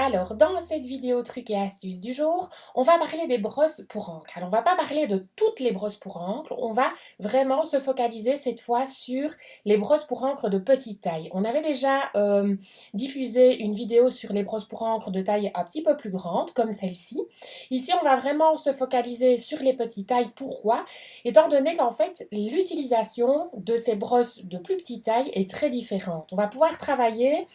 Alors, dans cette vidéo trucs et astuces du jour, on va parler des brosses pour encre. Alors, on va pas parler de toutes les brosses pour encre, on va vraiment se focaliser cette fois sur les brosses pour encre de petite taille. On avait déjà diffusé une vidéo sur les brosses pour encre de taille un petit peu plus grande, comme celle-ci. Ici, on va vraiment se focaliser sur les petites tailles. Pourquoi? Étant donné qu'en fait, l'utilisation de ces brosses de plus petite taille est très différente. On va pouvoir travailler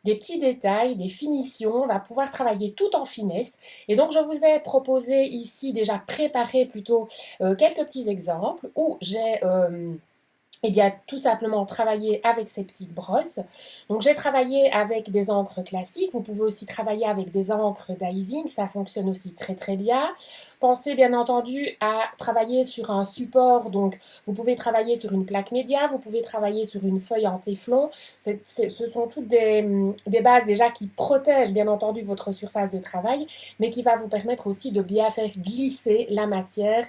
des petits détails, des finitions, on va pouvoir travailler tout en finesse. Et donc, je vous ai proposé ici, déjà préparé plutôt quelques petits exemples où j'ai eh bien, tout simplement travailler avec ces petites brosses. Donc, j'ai travaillé avec des encres classiques. Vous pouvez aussi travailler avec des encres d'icing. Ça fonctionne aussi très, très bien. Pensez bien entendu à travailler sur un support. Donc, vous pouvez travailler sur une plaque média. Vous pouvez travailler sur une feuille en téflon. Ce sont toutes des bases déjà qui protègent bien entendu votre surface de travail, mais qui va vous permettre aussi de bien faire glisser la matière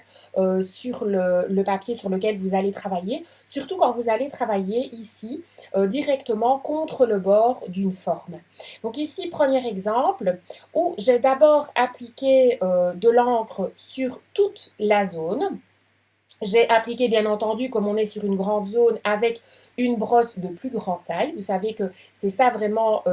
sur le papier sur lequel vous allez travailler. Surtout quand vous allez travailler ici directement contre le bord d'une forme. Donc ici, premier exemple, où j'ai d'abord appliqué de l'encre sur toute la zone. J'ai appliqué, bien entendu, comme on est sur une grande zone, avec une brosse de plus grande taille. Vous savez que c'est ça vraiment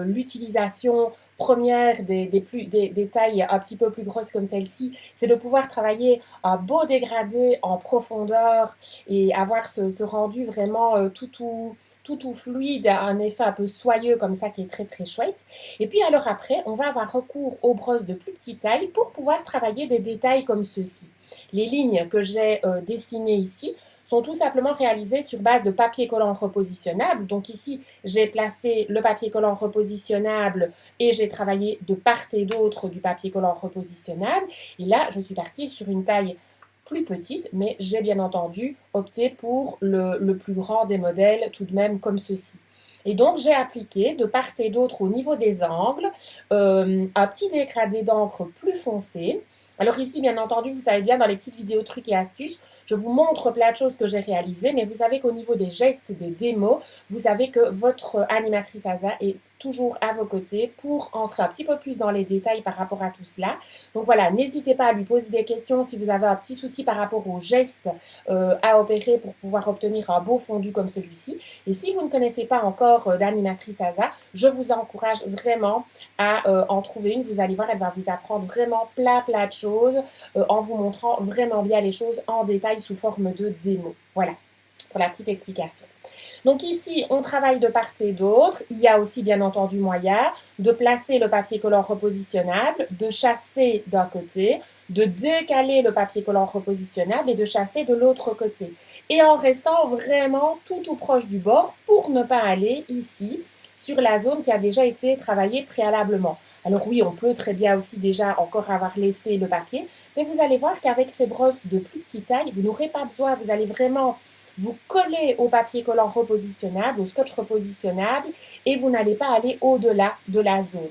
l'utilisation première des tailles un petit peu plus grosses comme celle-ci. C'est de pouvoir travailler un beau dégradé en profondeur et avoir ce rendu vraiment tout fluide, un effet un peu soyeux comme ça qui est très très chouette. Et puis alors après, on va avoir recours aux brosses de plus petite taille pour pouvoir travailler des détails comme ceci. Les lignes que j'ai dessinées ici sont tout simplement réalisées sur base de papier collant repositionnable. Donc ici, j'ai placé le papier collant repositionnable et j'ai travaillé de part et d'autre du papier collant repositionnable. Et là, je suis partie sur une taille plus petite, mais j'ai bien entendu opté pour le plus grand des modèles, tout de même comme ceci. Et donc, j'ai appliqué de part et d'autre au niveau des angles un petit dégradé d'encre plus foncé. Alors ici, bien entendu, vous savez bien, dans les petites vidéos trucs et astuces, je vous montre plein de choses que j'ai réalisées, mais vous savez qu'au niveau des gestes, des démos, vous savez que votre animatrice ASA est toujours à vos côtés pour entrer un petit peu plus dans les détails par rapport à tout cela. Donc voilà, n'hésitez pas à lui poser des questions si vous avez un petit souci par rapport aux gestes à opérer pour pouvoir obtenir un beau fondu comme celui-ci. Et si vous ne connaissez pas encore d'animatrice ASA, je vous encourage vraiment à en trouver une. Vous allez voir, elle va vous apprendre vraiment plein de choses en vous montrant vraiment bien les choses en détail sous forme de démo. Voilà, pour la petite explication. Donc ici, on travaille de part et d'autre. Il y a aussi bien entendu moyen de placer le papier collant repositionnable, de chasser d'un côté, de décaler le papier collant repositionnable et de chasser de l'autre côté. Et en restant vraiment tout proche du bord pour ne pas aller ici sur la zone qui a déjà été travaillée préalablement. Alors oui, on peut très bien aussi déjà encore avoir laissé le papier, mais vous allez voir qu'avec ces brosses de plus petite taille, vous n'aurez pas besoin, vous allez vraiment vous collez au papier collant repositionnable, au scotch repositionnable, et vous n'allez pas aller au-delà de la zone.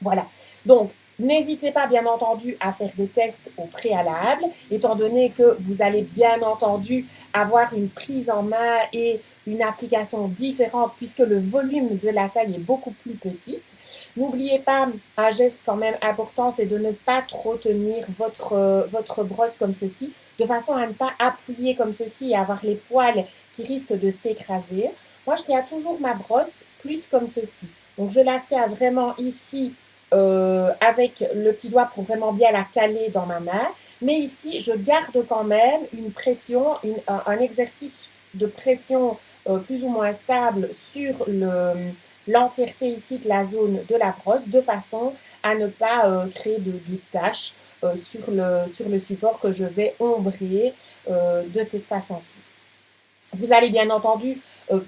Voilà. Donc, n'hésitez pas, bien entendu, à faire des tests au préalable, étant donné que vous allez, bien entendu, avoir une prise en main et une application différente puisque le volume de la taille est beaucoup plus petite. N'oubliez pas, un geste quand même important, c'est de ne pas trop tenir votre brosse comme ceci, de façon à ne pas appuyer comme ceci et avoir les poils qui risquent de s'écraser. Moi, je tiens toujours ma brosse plus comme ceci. Donc, je la tiens vraiment ici avec le petit doigt pour vraiment bien la caler dans ma main. Mais ici, je garde quand même une pression, un exercice de pression plus ou moins stable sur l'entièreté ici de la zone de la brosse, de façon à ne pas créer de taches sur le support que je vais ombrer de cette façon-ci. Vous allez bien entendu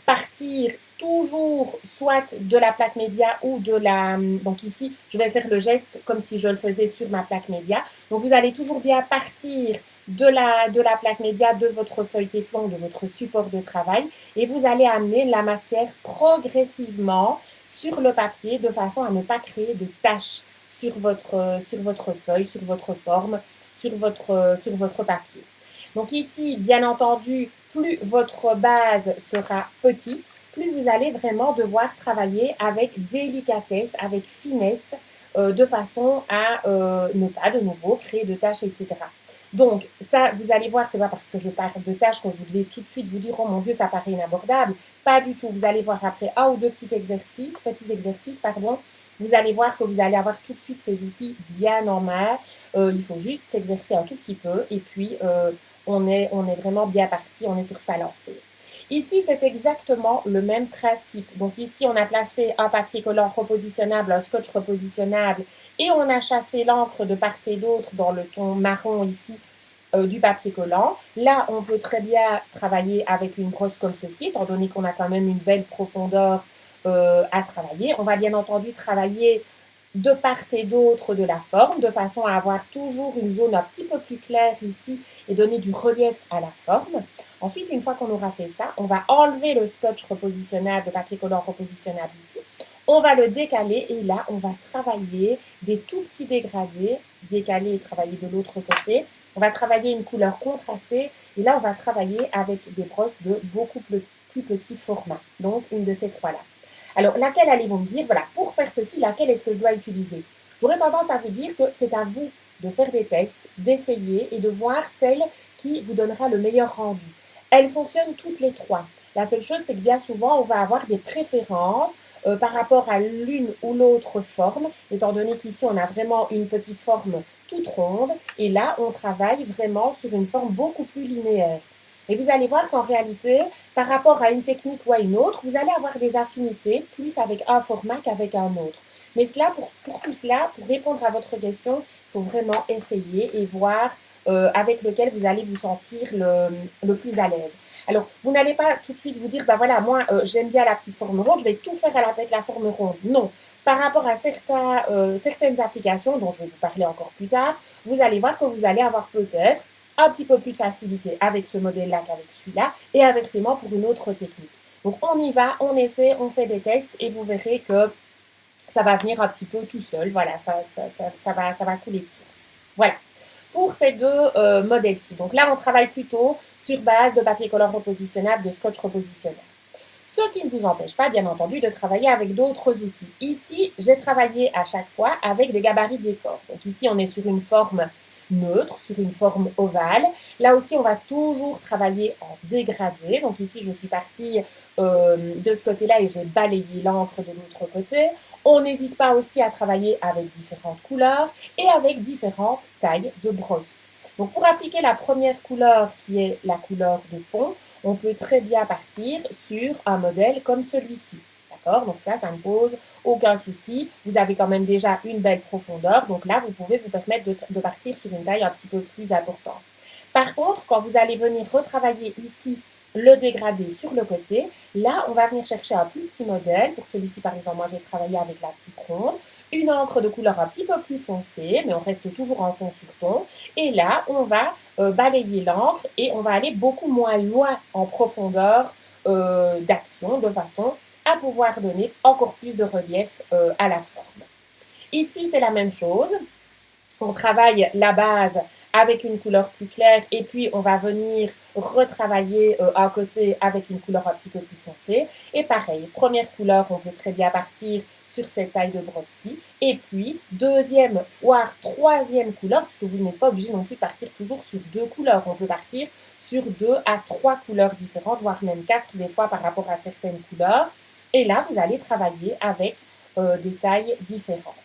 partir toujours soit de la plaque média ou de la... Donc ici, je vais faire le geste comme si je le faisais sur ma plaque média. Donc vous allez toujours bien partir de la plaque média, de votre feuille téflon, de votre support de travail, et vous allez amener la matière progressivement sur le papier de façon à ne pas créer de taches sur votre feuille, sur votre forme, sur votre papier. Donc ici, bien entendu, plus votre base sera petite, plus vous allez vraiment devoir travailler avec délicatesse, avec finesse, de façon à ne pas de nouveau créer de tâches, etc. Donc, ça, vous allez voir, c'est pas parce que je parle de tâches que vous devez tout de suite vous dire, oh mon Dieu, ça paraît inabordable. Pas du tout. Vous allez voir après un ou deux petits exercices, vous allez voir que vous allez avoir tout de suite ces outils bien en main. Il faut juste s'exercer un tout petit peu et puis on est vraiment bien parti, on est sur sa lancée. Ici, c'est exactement le même principe. Donc ici, on a placé un papier collant repositionnable, un scotch repositionnable et on a chassé l'encre de part et d'autre dans le ton marron ici du papier collant. Là, on peut très bien travailler avec une brosse comme ceci, étant donné qu'on a quand même une belle profondeur à travailler. On va bien entendu travailler de part et d'autre de la forme, de façon à avoir toujours une zone un petit peu plus claire ici et donner du relief à la forme. Ensuite, une fois qu'on aura fait ça, on va enlever le scotch repositionnable, le papier collant repositionnable ici. On va le décaler et là, on va travailler des tout petits dégradés, décaler et travailler de l'autre côté. On va travailler une couleur contrastée et là, on va travailler avec des brosses de beaucoup plus petit format. Donc, une de ces trois-là. Alors, laquelle allez-vous me dire, voilà, pour faire ceci, laquelle est-ce que je dois utiliser? J'aurais tendance à vous dire que c'est à vous de faire des tests, d'essayer et de voir celle qui vous donnera le meilleur rendu. Elles fonctionnent toutes les trois. La seule chose, c'est que bien souvent, on va avoir des préférences par rapport à l'une ou l'autre forme, étant donné qu'ici, on a vraiment une petite forme toute ronde, et là, on travaille vraiment sur une forme beaucoup plus linéaire. Et vous allez voir qu'en réalité, par rapport à une technique ou à une autre, vous allez avoir des affinités plus avec un format qu'avec un autre. Mais cela, pour tout cela, pour répondre à votre question, il faut vraiment essayer et voir avec lequel vous allez vous sentir le plus à l'aise. Alors, vous n'allez pas tout de suite vous dire, bah voilà, moi, j'aime bien la petite forme ronde, je vais tout faire avec la forme ronde. Non. Par rapport à certaines applications, dont je vais vous parler encore plus tard, vous allez voir que vous allez avoir peut-être un petit peu plus de facilité avec ce modèle-là qu'avec celui-là et inversement pour une autre technique. Donc on y va, on essaie, on fait des tests et vous verrez que ça va venir un petit peu tout seul. Voilà, ça va couler de source. Voilà. Pour ces deux modèles-ci. Donc là, on travaille plutôt sur base de papier collant repositionnable, de scotch repositionnable. Ce qui ne vous empêche pas, bien entendu, de travailler avec d'autres outils. Ici, j'ai travaillé à chaque fois avec des gabarits décor. Donc ici, on est sur une forme neutre, sur une forme ovale. Là aussi, on va toujours travailler en dégradé. Donc ici, je suis partie de ce côté-là et j'ai balayé l'encre de l'autre côté. On n'hésite pas aussi à travailler avec différentes couleurs et avec différentes tailles de brosse. Donc pour appliquer la première couleur qui est la couleur de fond, on peut très bien partir sur un modèle comme celui-ci. D'accord? Donc ça ne pose aucun souci. Vous avez quand même déjà une belle profondeur. Donc là, vous pouvez vous permettre de partir sur une taille un petit peu plus importante. Par contre, quand vous allez venir retravailler ici le dégradé sur le côté, là, on va venir chercher un plus petit modèle. Pour celui-ci, par exemple, moi, j'ai travaillé avec la petite ronde. Une encre de couleur un petit peu plus foncée, mais on reste toujours en ton sur ton. Et là, on va balayer l'encre et on va aller beaucoup moins loin en profondeur d'action, de façon à pouvoir donner encore plus de relief à la forme. Ici, c'est la même chose. On travaille la base avec une couleur plus claire et puis on va venir retravailler à côté avec une couleur un petit peu plus foncée. Et pareil, première couleur, on peut très bien partir sur cette taille de brosse-ci. Et puis, deuxième, voire troisième couleur, puisque vous n'êtes pas obligé non plus de partir toujours sur deux couleurs. On peut partir sur 2 à 3 couleurs différentes, voire même 4 des fois par rapport à certaines couleurs. Et là, vous allez travailler avec des tailles différentes.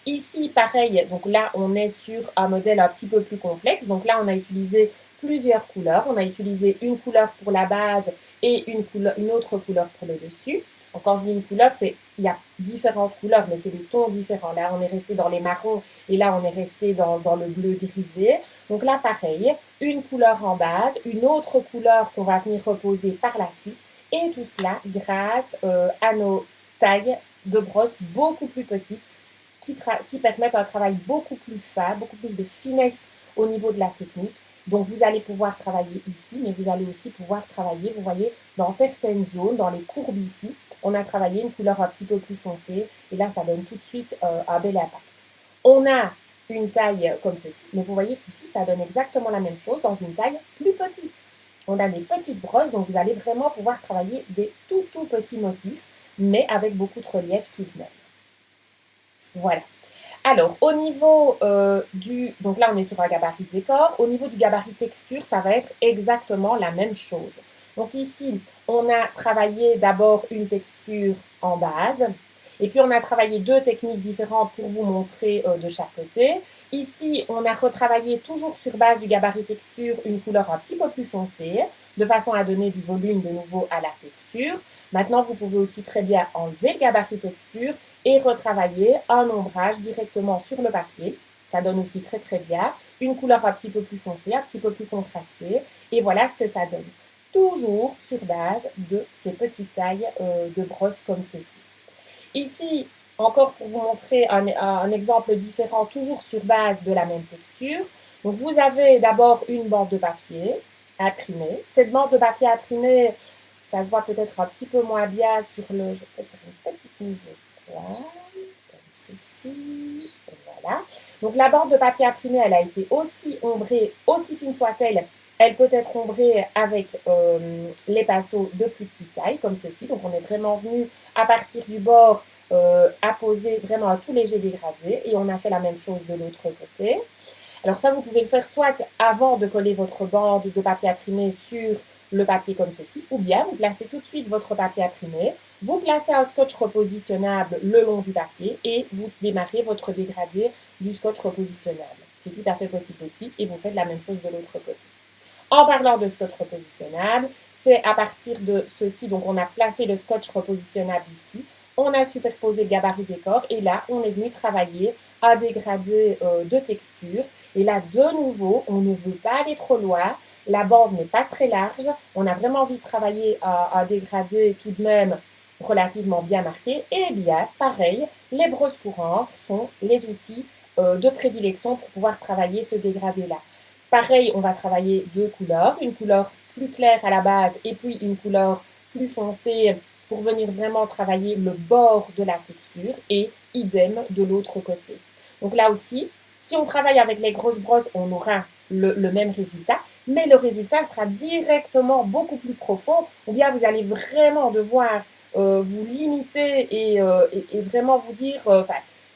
Ici, pareil, donc là, on est sur un modèle un petit peu plus complexe. Donc là, on a utilisé plusieurs couleurs. On a utilisé une couleur pour la base et une autre couleur pour le dessus. Donc quand je dis une couleur, il y a différentes couleurs, mais c'est des tons différents. Là, on est resté dans les marrons et là, on est resté dans le bleu grisé. Donc là, pareil, une couleur en base, une autre couleur qu'on va venir reposer par la suite. Et tout cela grâce à nos tailles de brosse beaucoup plus petites qui permettent un travail beaucoup plus fin, beaucoup plus de finesse au niveau de la technique. Donc, vous allez pouvoir travailler ici, mais vous allez aussi pouvoir travailler, vous voyez, dans certaines zones, dans les courbes ici, on a travaillé une couleur un petit peu plus foncée et là, ça donne tout de suite un bel impact. On a une taille comme ceci, mais vous voyez qu'ici, ça donne exactement la même chose dans une taille plus petite. on a des petites brosses, donc vous allez vraiment pouvoir travailler des tout petits motifs, mais avec beaucoup de relief tout de même. Voilà. Alors, au niveau donc là on est sur un gabarit décor, au niveau du gabarit texture, ça va être exactement la même chose. Donc ici, on a travaillé d'abord une texture en base, et puis on a travaillé deux techniques différentes pour vous montrer de chaque côté. Ici, on a retravaillé toujours sur base du gabarit texture une couleur un petit peu plus foncée, de façon à donner du volume de nouveau à la texture. Maintenant, vous pouvez aussi très bien enlever le gabarit texture et retravailler un ombrage directement sur le papier. Ça donne aussi très bien une couleur un petit peu plus foncée, un petit peu plus contrastée. Et voilà ce que ça donne. Toujours sur base de ces petites tailles de brosse comme ceci. Ici, encore pour vous montrer un exemple différent, toujours sur base de la même texture. Donc vous avez d'abord une bande de papier imprimée. Cette bande de papier imprimée, ça se voit peut-être un petit peu moins bien sur le... Je vais peut-être faire une petite mise au point, comme ceci. Voilà. Donc la bande de papier imprimé, elle a été aussi ombrée, aussi fine soit-elle. Elle peut être ombrée avec les pinceaux de plus petite taille, comme ceci. Donc on est vraiment venu à partir du bord apposer vraiment un tout léger dégradé. Et on a fait la même chose de l'autre côté. Alors ça, vous pouvez le faire soit avant de coller votre bande de papier imprimé sur le papier comme ceci, ou bien vous placez tout de suite votre papier imprimé, vous placez un scotch repositionnable le long du papier et vous démarrez votre dégradé du scotch repositionnable. C'est tout à fait possible aussi et vous faites la même chose de l'autre côté. En parlant de scotch repositionnable, c'est à partir de ceci, donc on a placé le scotch repositionnable ici, on a superposé le gabarit décor et là, on est venu travailler un dégradé de texture. Et là, de nouveau, on ne veut pas aller trop loin. La bande n'est pas très large. On a vraiment envie de travailler un dégradé tout de même relativement bien marqué. Et bien, pareil, les brosses pour encre sont les outils de prédilection pour pouvoir travailler ce dégradé-là. Pareil, on va travailler deux couleurs, une couleur plus claire à la base et puis une couleur plus foncée pour venir vraiment travailler le bord de la texture et idem de l'autre côté. Donc là aussi, si on travaille avec les grosses brosses, on aura le même résultat, mais le résultat sera directement beaucoup plus profond, ou bien vous allez vraiment devoir vous limiter et vraiment vous dire,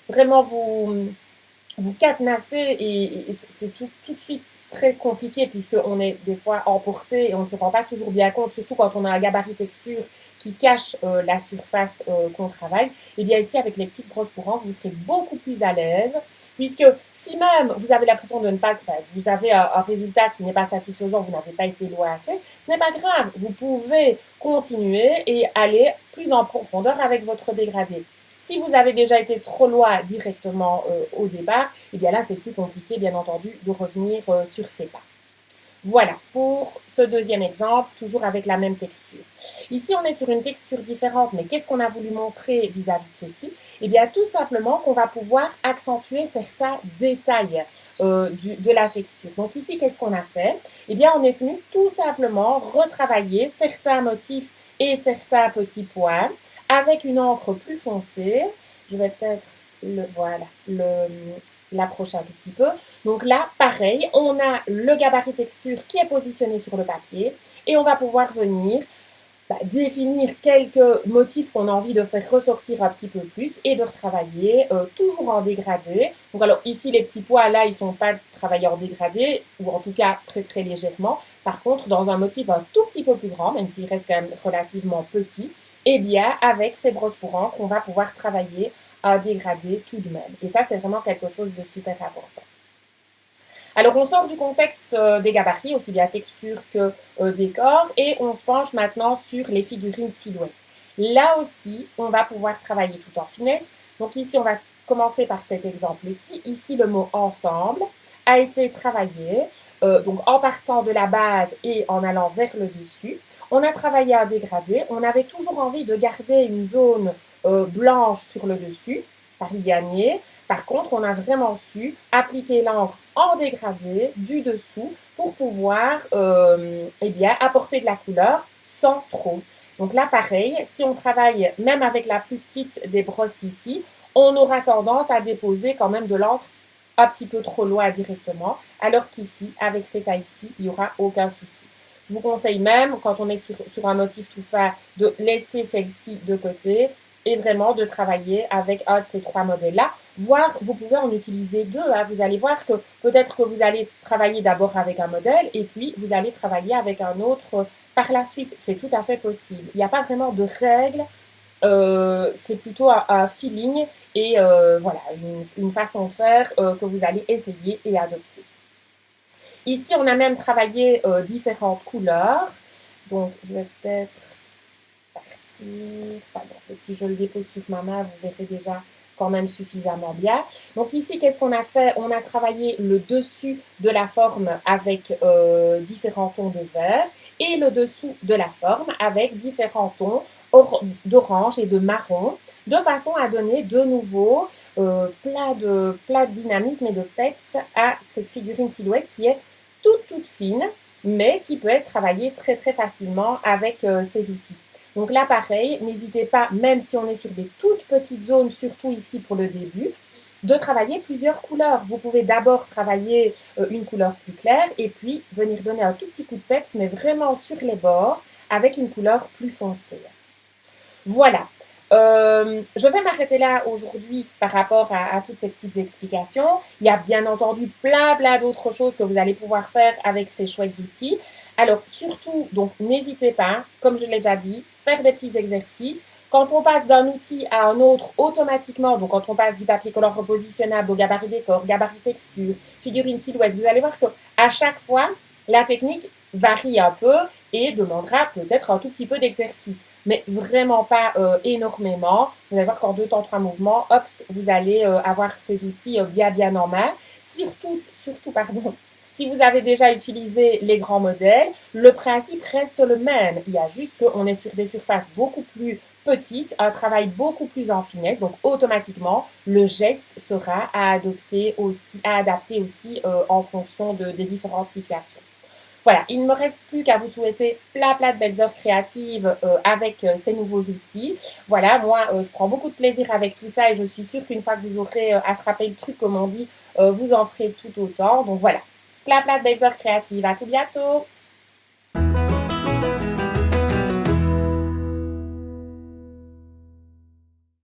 vraiment vous cadenassez et c'est tout de suite très compliqué puisqu'on est des fois emporté et on ne se rend pas toujours bien compte, surtout quand on a un gabarit texture qui cache la surface qu'on travaille. Et bien ici, avec les petites brosses pour encre, vous serez beaucoup plus à l'aise puisque si même vous avez l'impression de ne pas, vous avez un résultat qui n'est pas satisfaisant, vous n'avez pas été loin assez, ce n'est pas grave. Vous pouvez continuer et aller plus en profondeur avec votre dégradé. Si vous avez déjà été trop loin directement au départ, et bien là, c'est plus compliqué, bien entendu, de revenir sur ces pas. Voilà, pour ce deuxième exemple, toujours avec la même texture. Ici, on est sur une texture différente, mais qu'est-ce qu'on a voulu montrer vis-à-vis de ceci? Eh bien, tout simplement qu'on va pouvoir accentuer certains détails de la texture. Donc ici, qu'est-ce qu'on a fait? Eh bien, on est venu tout simplement retravailler certains motifs et certains petits points avec une encre plus foncée. Je vais peut-être l'approcher un tout petit peu. Donc là, pareil, on a le gabarit texture qui est positionné sur le papier et on va pouvoir venir définir quelques motifs qu'on a envie de faire ressortir un petit peu plus et de retravailler toujours en dégradé. Donc alors ici, les petits pois, là, ils ne sont pas travaillés en dégradé ou en tout cas très légèrement. Par contre, dans un motif un tout petit peu plus grand, même s'il reste quand même relativement petit, eh bien, avec ces brosses pour encre, on va pouvoir travailler un dégradé tout de même. Et ça, c'est vraiment quelque chose de super important. Alors, on sort du contexte des gabarits, aussi bien texture que décor, et on se penche maintenant sur les figurines silhouettes. Là aussi, on va pouvoir travailler tout en finesse. Donc ici, on va commencer par cet exemple-ci. Ici, le mot « ensemble » a été travaillé, donc en partant de la base et en allant vers le dessus. On a travaillé un dégradé. On avait toujours envie de garder une zone blanche sur le dessus, par y gagner. Par contre, on a vraiment su appliquer l'encre en dégradé du dessous pour pouvoir apporter de la couleur sans trop. Donc là, pareil, si on travaille même avec la plus petite des brosses ici, on aura tendance à déposer quand même de l'encre un petit peu trop loin directement, alors qu'ici, avec ces tailles-ci, il n'y aura aucun souci. Je vous conseille même, quand on est sur un motif tout fait, de laisser celle-ci de côté et vraiment de travailler avec un de ces trois modèles-là. Voire, vous pouvez en utiliser deux. Hein. Vous allez voir que peut-être que vous allez travailler d'abord avec un modèle et puis vous allez travailler avec un autre par la suite. C'est tout à fait possible. Il n'y a pas vraiment de règles. C'est plutôt un feeling et voilà, une façon de faire que vous allez essayer et adopter. Ici, on a même travaillé différentes couleurs. Donc, je vais peut-être partir. Pardon, si je le dépose sur ma main, vous verrez déjà quand même suffisamment bien. Donc ici, qu'est-ce qu'on a fait? On a travaillé le dessus de la forme avec différents tons de vert et le dessous de la forme avec différents tons d'orange et de marron, de façon à donner de nouveau plein de dynamisme et de peps à cette figurine silhouette qui est toute fine, mais qui peut être travaillée très très facilement avec ces outils. Donc là, pareil, n'hésitez pas, même si on est sur des toutes petites zones, surtout ici pour le début, de travailler plusieurs couleurs. Vous pouvez d'abord travailler une couleur plus claire et puis venir donner un tout petit coup de peps, mais vraiment sur les bords, avec une couleur plus foncée. Voilà. Je vais m'arrêter là aujourd'hui par rapport à toutes ces petites explications. Il y a bien entendu plein d'autres choses que vous allez pouvoir faire avec ces chouettes outils. Alors surtout, donc n'hésitez pas, comme je l'ai déjà dit, faire des petits exercices. Quand on passe d'un outil à un autre, automatiquement, donc quand on passe du papier collant repositionnable au gabarit décor, gabarit texture, figurine silhouette, vous allez voir qu'à chaque fois, la technique varie un peu et demandera peut-être un tout petit peu d'exercice, mais vraiment pas énormément. Vous allez voir qu'en 2 temps 3 mouvements, hop, vous allez avoir ces outils bien en main. Surtout, pardon, si vous avez déjà utilisé les grands modèles, le principe reste le même. Il y a juste qu'on est sur des surfaces beaucoup plus petites, un travail beaucoup plus en finesse, donc automatiquement, le geste sera à adapter aussi en fonction des différentes situations. Voilà, il ne me reste plus qu'à vous souhaiter plein de belles heures créatives avec ces nouveaux outils. Voilà, moi, je prends beaucoup de plaisir avec tout ça et je suis sûre qu'une fois que vous aurez attrapé le truc, comme on dit, vous en ferez tout autant. Donc voilà, plein de belles heures créatives. À tout bientôt!